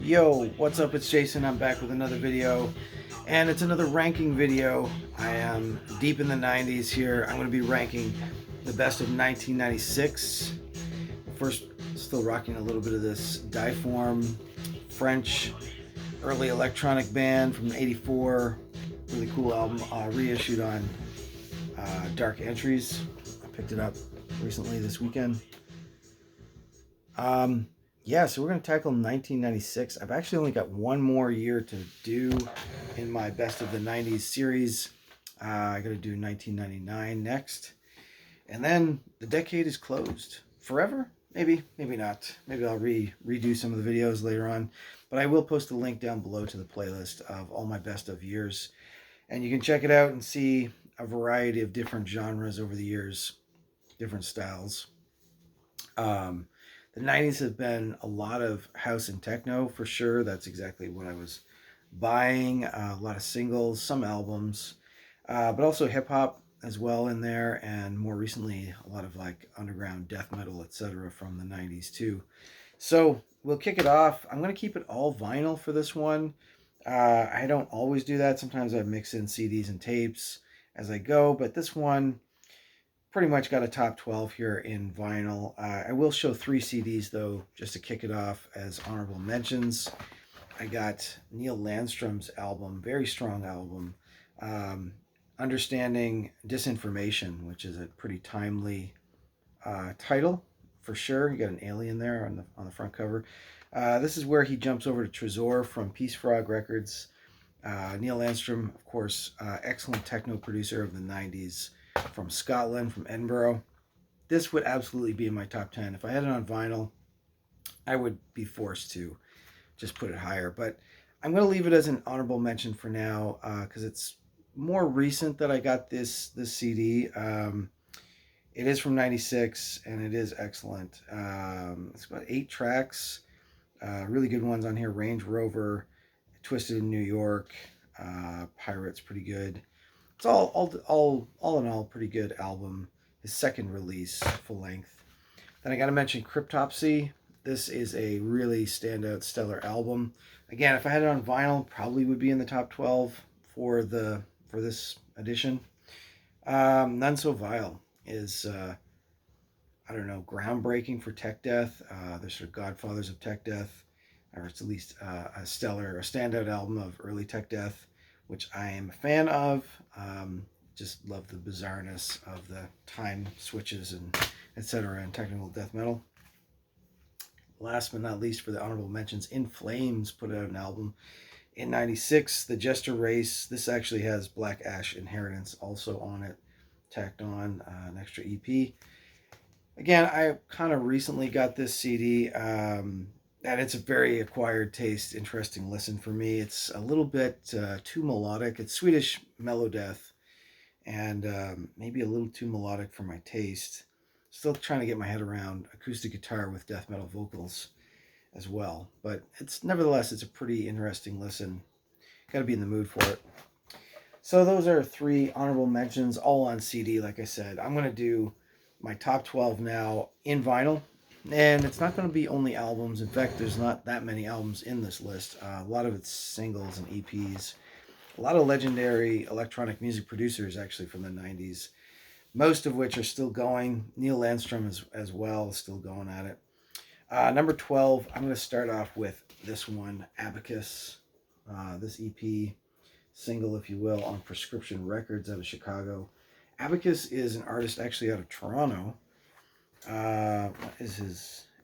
Yo, what's up? It's Jason. I'm back with another video, and it's another ranking video. I am deep in the 90s here. I'm going to be ranking the best of 1996. First, still rocking a little bit of this Diform French early electronic band from '84. Really cool album, reissued on Dark Entries. I picked it up recently this weekend. Yeah, so we're going to tackle 1996. I've actually only got one more year to do in my Best of the 90s series. I got to do 1999 next. And then the decade is closed. Forever? Maybe, maybe not. Maybe I'll redo some of the videos later on. But I will post a link down below to the playlist of all my best of years. And you can check it out and see a variety of different genres over the years, different styles. The 90s have been a lot of house and techno for sure. That's exactly what I was buying. A lot of singles, some albums, but also hip hop as well in there, and more recently a lot of like underground death metal, etc. from the 90s too. So we'll kick it off. I'm going to keep it all vinyl for this one. I don't always do that. Sometimes I mix in CDs and tapes as I go, but this one pretty much got a top 12 here in vinyl. I will show 3 CDs though, just to kick it off as honorable mentions. I got Neil Landstrom's album, very strong album, Understanding Disinformation, which is a pretty timely title for sure. You got an alien there on the front cover. This is where he jumps over to Trésor from Peace Frog Records. Neil Landstrom, of course, excellent techno producer of the 90s, from Scotland, from Edinburgh. This would absolutely be in my top 10. If I had it on vinyl, I would be forced to just put it higher. But I'm going to leave it as an honorable mention for now because it's more recent that I got this CD. It is from 96 and it is excellent. It's about 8 tracks. Really good ones on here. Range Rover, Twisted in New York, Pirates, pretty good. It's all in all pretty good album. His second release, full length. Then I got to mention Cryptopsy. This is a really standout, stellar album. Again, if I had it on vinyl, probably would be in the top 12 for this edition. None So Vile is I don't know, groundbreaking for tech death. They're sort of godfathers of tech death, or it's at least a standout album of early tech death, which I am a fan of. Just love the bizarreness of the time switches and etc. and technical death metal. Last but not least, for the honorable mentions, In Flames put out an album in 96, The Jester Race. This actually has Black Ash Inheritance also on it, tacked on an extra EP. Again, I kind of recently got this CD, and it's a very acquired taste, interesting listen for me. It's a little bit too melodic. It's Swedish melodeath, and maybe a little too melodic for my taste. Still trying to get my head around acoustic guitar with death metal vocals as well. But nevertheless, it's a pretty interesting listen. Got to be in the mood for it. So those are 3 honorable mentions, all on CD, like I said. I'm going to do my top 12 now in vinyl. And it's not going to be only albums. In fact, there's not that many albums in this list. A lot of it's singles and EPs. A lot of legendary electronic music producers, actually, from the 90s. Most of which are still going. Neil Landstrom as well, still going at it. Number 12, I'm going to start off with this one, Abacus. This EP, single, if you will, on Prescription Records out of Chicago. Abacus is an artist actually out of Toronto. What is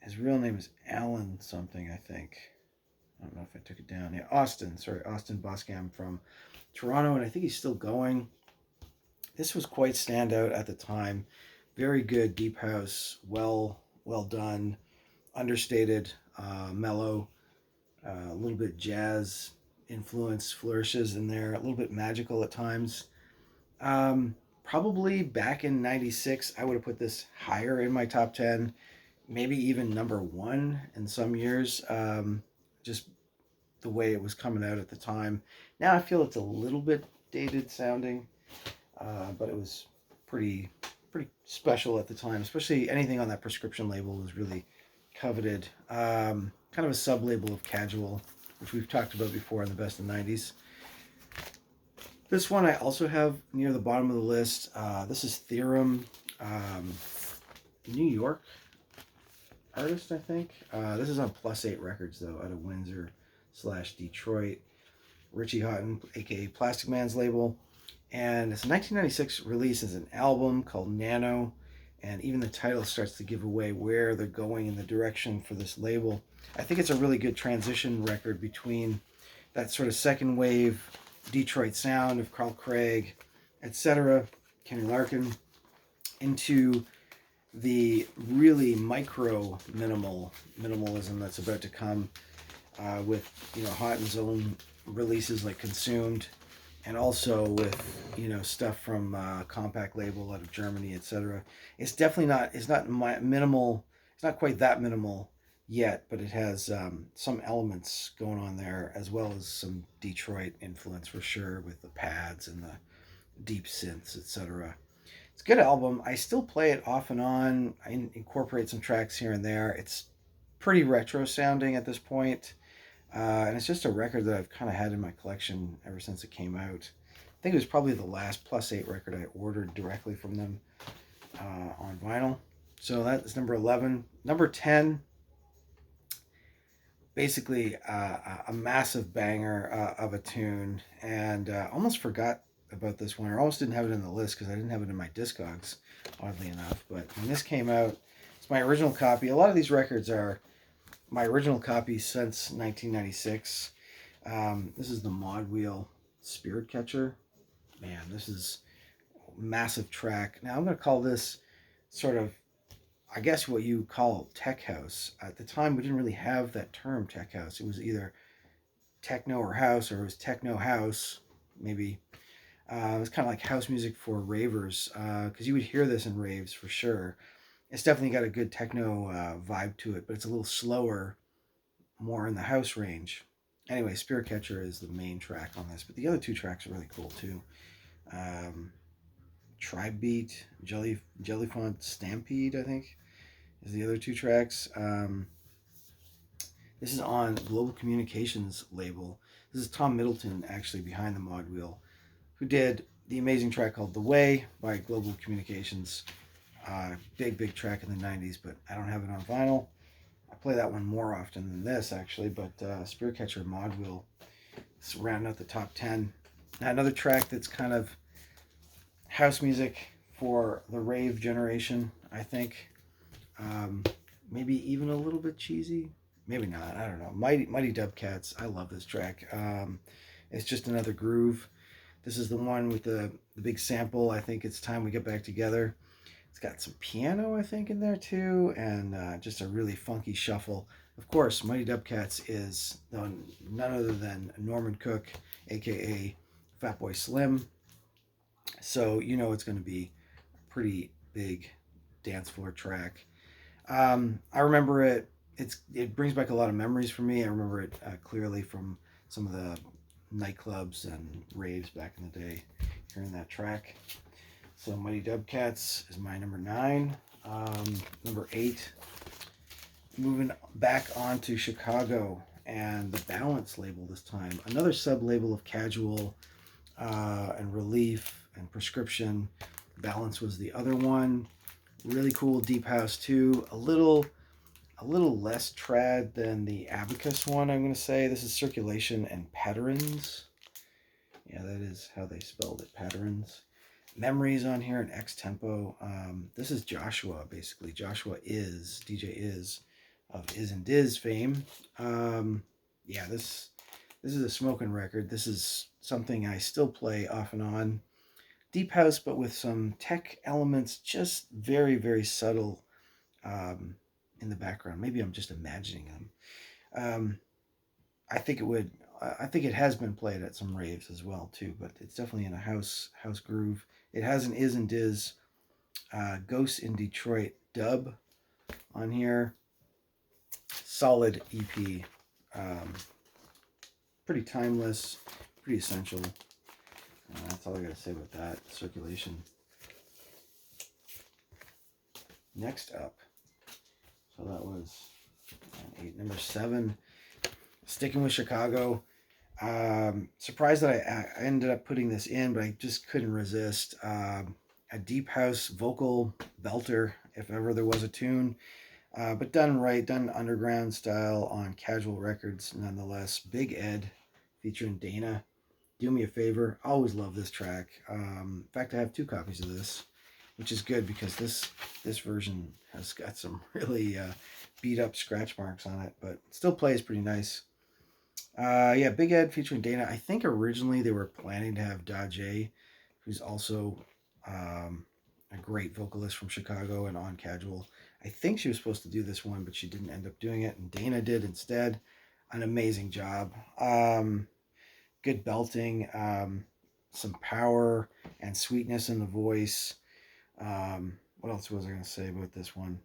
his real name is Alan something, I think. I don't know if I took it down. Yeah, Austin Boscam from Toronto, and I think he's still going. This was quite standout at the time. Very good deep house, well done, understated, mellow, a little bit jazz influence flourishes in there, a little bit magical at times. Probably back in 96, I would have put this higher in my top 10, maybe even number 1 in some years, just the way it was coming out at the time. Now I feel it's a little bit dated sounding, but it was pretty special at the time, especially anything on that Prescription label was really coveted. kind of a sub-label of Casual, which we've talked about before in the Best of the 90s. This one I also have near the bottom of the list. This is Theorem, New York artist, I think. This is on Plus 8 Records, though, out of Windsor/Detroit. Richie Houghton, aka Plastic Man's label. And it's a 1996 release as an album called Nano. And even the title starts to give away where they're going in the direction for this label. I think it's a really good transition record between that sort of second wave Detroit sound of Carl Craig, etc., Kenny Larkin, into the really micro minimalism that's about to come with, you know, Houghton's own releases like Consumed, and also with, you know, stuff from Compact label out of Germany, etc. It's definitely not, it's not minimal, it's not quite that minimal yet, but it has some elements going on there, as well as some Detroit influence for sure, with the pads and the deep synths, etc. It's a good album. I still play it off and on. I incorporate some tracks here and there. It's pretty retro sounding at this point. And it's just a record that I've kind of had in my collection ever since it came out. I think it was probably the last Plus 8 record I ordered directly from them on vinyl. So that is number 11. Number 10, basically a massive banger of a tune. And almost forgot about this one, or almost didn't have it in the list because I didn't have it in my Discogs, oddly enough. But when this came out, it's my original copy. A lot of these records are my original copy since 1996. This is the Mod Wheel Spiritcatcher. Man, this is a massive track. Now I'm going to call this sort of, I guess, what you call tech house. At the time, we didn't really have that term, tech house. It was either techno or house, or it was techno house, maybe. It was kind of like house music for ravers, because you would hear this in raves for sure. It's definitely got a good techno vibe to it, but it's a little slower, more in the house range. Anyway, Spiritcatcher is the main track on this, but the other two tracks are really cool too. Tribe Beat, Jellyfont Stampede, I think, is the other two tracks. This is on Global Communications label. This is Tom Middleton, actually, behind the Mod Wheel, who did the amazing track called The Way by Global Communications. Big track in the 90s, but I don't have it on vinyl. I play that one more often than this, actually, but Spiritcatcher Mod Wheel is rounding out the top 10. Now, another track that's kind of house music for the rave generation, I think. Maybe even a little bit cheesy. Maybe not. I don't know. Mighty Dubcats. I love this track. It's just another groove. This is the one with the big sample. I think It's Time We Get Back Together. It's got some piano, I think, in there too, and just a really funky shuffle. Of course, Mighty Dubcats is none other than Norman Cook, aka Fatboy Slim. So you know it's going to be a pretty big dance floor track. I remember it. It brings back a lot of memories for me. I remember it clearly from some of the nightclubs and raves back in the day, hearing that track. So Mighty Dubcats is my number 9. Number 8, moving back on to Chicago and the Balance label this time. Another sub-label of Casual and Relief and Prescription. Balance was the other one. Really cool deep house too. A little less trad than the Abacus one, I'm going to say. This is Circulation and Patterins. Yeah, that is how they spelled it, Patterins. Memories on here and X Tempo. This is Joshua, basically. Joshua is, DJ Is, of Is and Diz fame. Yeah, this is a smoking record. This is something I still play off and on. Deep house, but with some tech elements, just very subtle in the background. Maybe I'm just imagining them. I think it has been played at some raves as well too, but it's definitely in a house groove. It has an Is and Diz Ghosts in Detroit dub on here. Solid EP. Pretty timeless, pretty essential. That's all I gotta say about that. Circulation. Next up, so that was 8. Number 7, sticking with Chicago. Surprised that I ended up putting this in, but I just couldn't resist. A deep house vocal belter, if ever there was a tune. But done right, done underground style on Casual Records nonetheless. Big Ed featuring Dana. Do Me a Favor. Always love this track. In fact, I have 2 copies of this, which is good because this version has got some really beat up scratch marks on it, but still plays pretty nice. Yeah, Big Ed featuring Dana. I think originally they were planning to have Dajay, who's also a great vocalist from Chicago and on Casual. I think she was supposed to do this one, but she didn't end up doing it, and Dana did instead. An amazing job. Good belting, some power and sweetness in the voice. What else was I going to say about this one?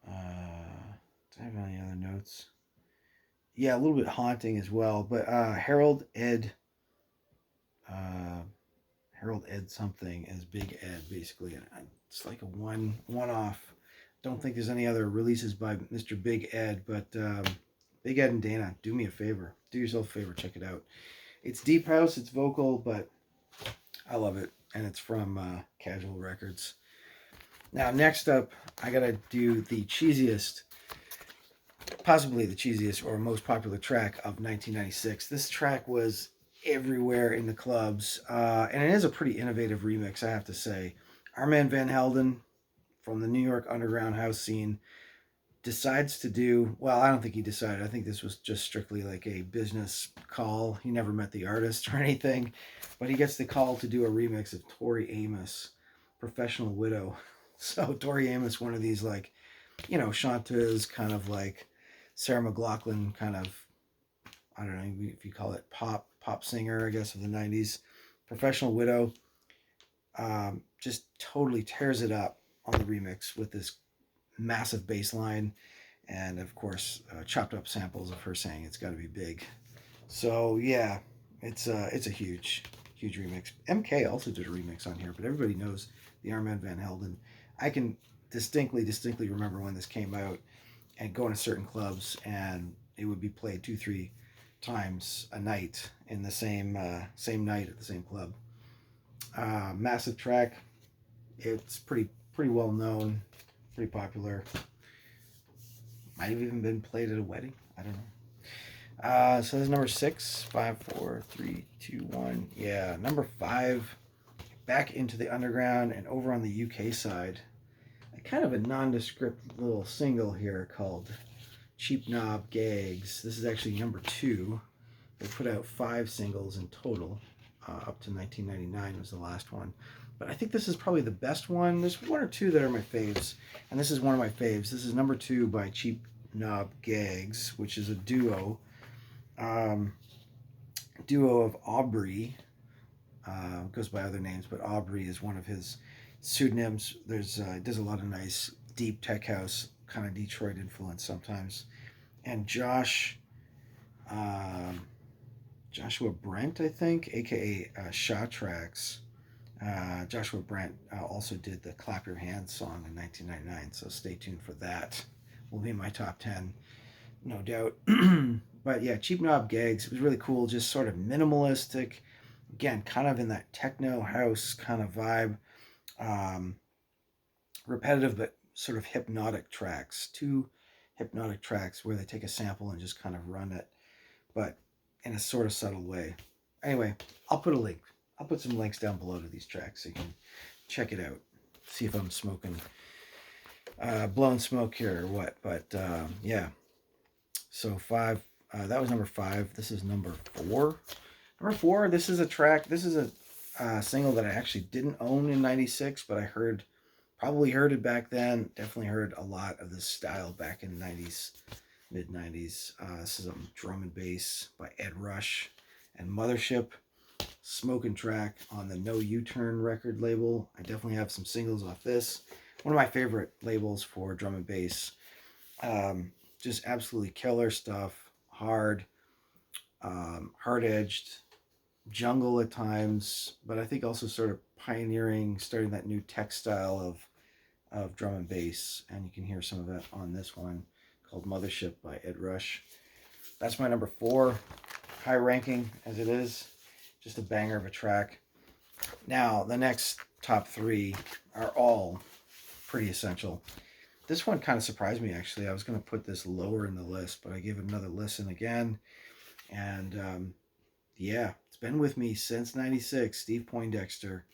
Do I have any other notes? Yeah, a little bit haunting as well. But Harold Ed something as Big Ed, basically. It's like a one-off. Don't think there's any other releases by Mr. Big Ed, but Big Ed and Dana, do me a favor. Do yourself a favor, check it out. It's deep house, it's vocal, but I love it. And it's from Casual Records. Now, next up, I got to do the cheesiest, possibly the cheesiest or most popular track of 1996. This track was everywhere in the clubs, and it is a pretty innovative remix, I have to say. Armand Van Helden from the New York underground house scene decides to do, well, I don't think he decided. I think this was just strictly like a business call. He never met the artist or anything, but he gets the call to do a remix of Tori Amos, Professional Widow. So Tori Amos, one of these like, chanteuse, kind of like Sarah McLachlan kind of, I don't know if you call it pop singer, I guess, of the 90s. Professional Widow just totally tears it up on the remix with this massive bass line and, of course, chopped up samples of her saying it's got to be big. So, yeah, it's a huge remix. MK also did a remix on here, but everybody knows the Armand Van Helden. I can distinctly remember when this came out and going to certain clubs, and it would be played 2-3 times a night in the same night at the same club. Massive track. It's pretty well known, pretty popular. Might have even been played at a wedding. I don't know. So there's number 6. 5, 4, 3, 2, 1. Yeah, number 5. Back into the underground and over on the UK side. Kind of a nondescript little single here called Cheap Knob Gags. This is actually number 2. They put out 5 singles in total. Up to 1999 was the last one. But I think this is probably the best one. There's 1 or 2 that are my faves. And this is one of my faves. This is number 2 by Cheap Knob Gags, which is a duo. Duo of Aubrey. Goes by other names, but Aubrey is one of his pseudonyms. There's does a lot of nice deep tech house, kind of Detroit influence sometimes. And Joshua Brent, I think, aka Shaw Tracks. Joshua Brent also did the Clap Your Hands song in 1999, so stay tuned for that. Will be in my top 10, no doubt. But yeah, Cheap Knob Gags, it was really cool, just sort of minimalistic. Again, kind of in that techno house kind of vibe. Repetitive, but sort of hypnotic tracks. 2 hypnotic tracks where they take a sample and just kind of run it, but in a sort of subtle way. Anyway, I'll put a link. I'll put some links down below to these tracks so you can check it out. See if I'm smoking, blowing smoke here or what. But yeah. So 5. That was number 5. This is number 4. Number 4. This is a track. This is a single that I actually didn't own in '96, but I probably heard it back then. Definitely heard a lot of this style back in the '90s, mid '90s. This is a drum and bass by Ed Rush and Mothership. Smoking track on the No U-Turn record label. I definitely have some singles off this. One of my favorite labels for drum and bass. Just absolutely killer stuff. Hard, hard-edged, jungle at times, but I think also sort of pioneering, starting that new tech style of drum and bass, and you can hear some of that on this one called Mothership by Ed Rush. That's my number 4, high ranking as it is. Just a banger of a track. Now, the next top 3 are all pretty essential. This one kind of surprised me, actually. I was going to put this lower in the list, but I gave it another listen again. And yeah, it's been with me since 96. Steve Poindexter,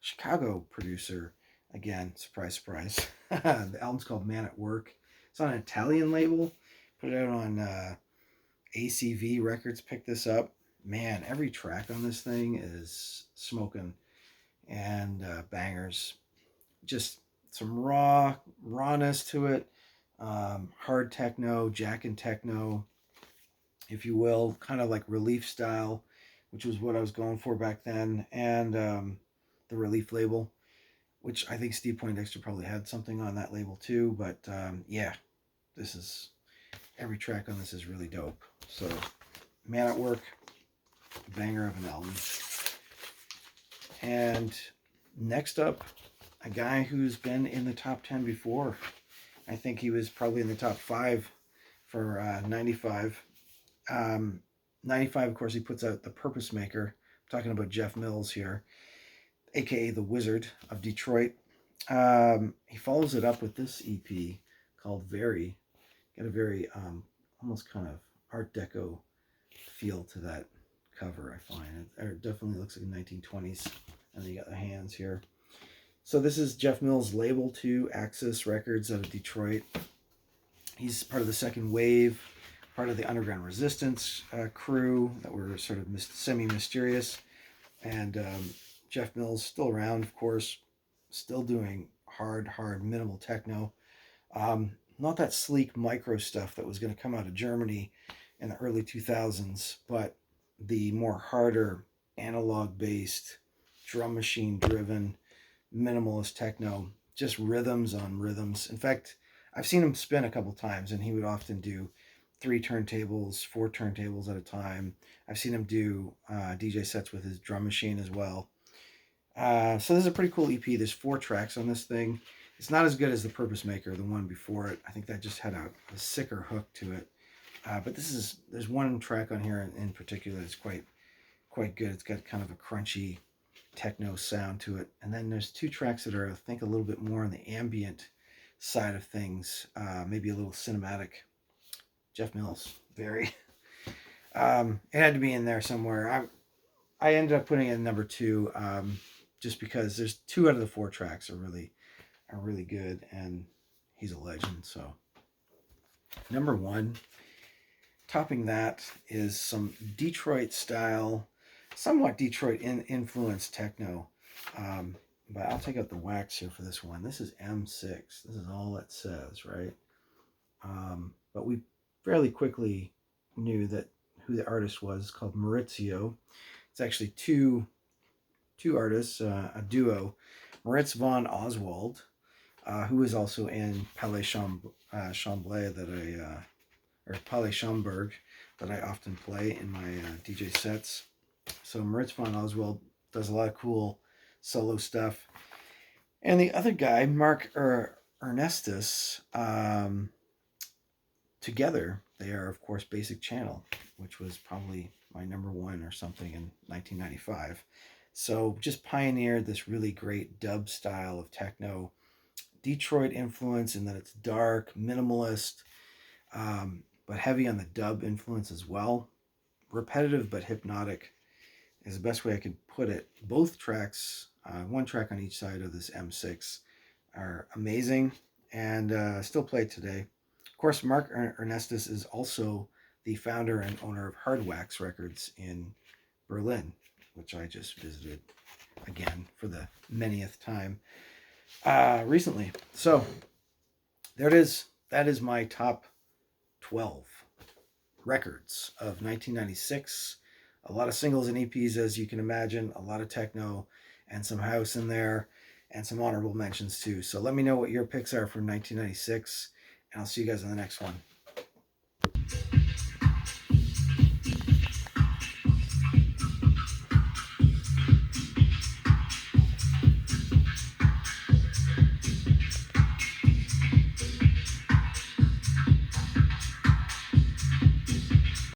Chicago producer. Again, surprise, surprise. The album's called Man at Work. It's on an Italian label. Put it out on ACV Records. Picked this up. Man, every track on this thing is smoking and bangers. Just some rawness to it. Hard techno, jack and techno, if you will, kind of like Relief style, which was what I was going for back then, and the Relief label, which I think Steve Poindexter probably had something on that label too. But yeah, this is, every track on this is really dope. So, Man at Work, banger of an album. And next up, a guy who's been in the top 10 before. I think he was probably in the top 5 for 95. 95, of course, he puts out The Purpose Maker. I'm talking about Jeff Mills here, aka the Wizard of Detroit. He follows it up with this EP called Very. Got a very almost kind of Art Deco feel to that cover, I find. It definitely looks like 1920s. And then you got the hands here. So this is Jeff Mills' label too, Axis Records out of Detroit. He's part of the second wave, part of the Underground Resistance crew that were sort of semi-mysterious. And Jeff Mills still around, of course, still doing hard, minimal techno. Not that sleek micro stuff that was going to come out of Germany in the early 2000s, but the more harder, analog-based, drum machine-driven, minimalist techno, just rhythms on rhythms. In fact, I've seen him spin a couple times, and he would often do 3 turntables, 4 turntables at a time. I've seen him do DJ sets with his drum machine as well. So this is a pretty cool EP. There's 4 tracks on this thing. It's not as good as The Purpose Maker, the one before it. I think that just had a sicker hook to it. But there's one track on here in particular that's quite good. It's got kind of a crunchy techno sound to it. And then there's 2 tracks that are, I think, a little bit more on the ambient side of things, maybe a little cinematic. Jeff Mills, very. It had to be in there somewhere. I ended up putting it in number 2, just because there's 2 out of the 4 tracks are really good, and he's a legend. So number 1, topping that is some Detroit style, somewhat Detroit influenced techno. But I'll take out the wax here for this one. This is M6. This is all it says, right? But we fairly quickly knew that who the artist was. It's called Maurizio. It's actually two artists, a duo. Moritz von Oswald, who is also in Palais Chamblay or Palais Schaumburg that I often play in my DJ sets. So Moritz von Oswald does a lot of cool solo stuff. And the other guy, Mark Ernestus, together they are, of course, Basic Channel, which was probably my number 1 or something in 1995. So just pioneered this really great dub style of techno, Detroit influence in that it's dark, minimalist, but heavy on the dub influence as well. Repetitive but hypnotic is the best way I could put it. Both tracks, 1 track on each side of this M6, are amazing and still played today. Of course, Mark Ernestus is also the founder and owner of Hardwax Records in Berlin, which I just visited again for the manyth time recently. So there it is. That is my top 12 records of 1996. A lot of singles and EPs, as you can imagine, a lot of techno and some house in there, and some honorable mentions too. So let me know what your picks are from 1996, and I'll see you guys on the next one.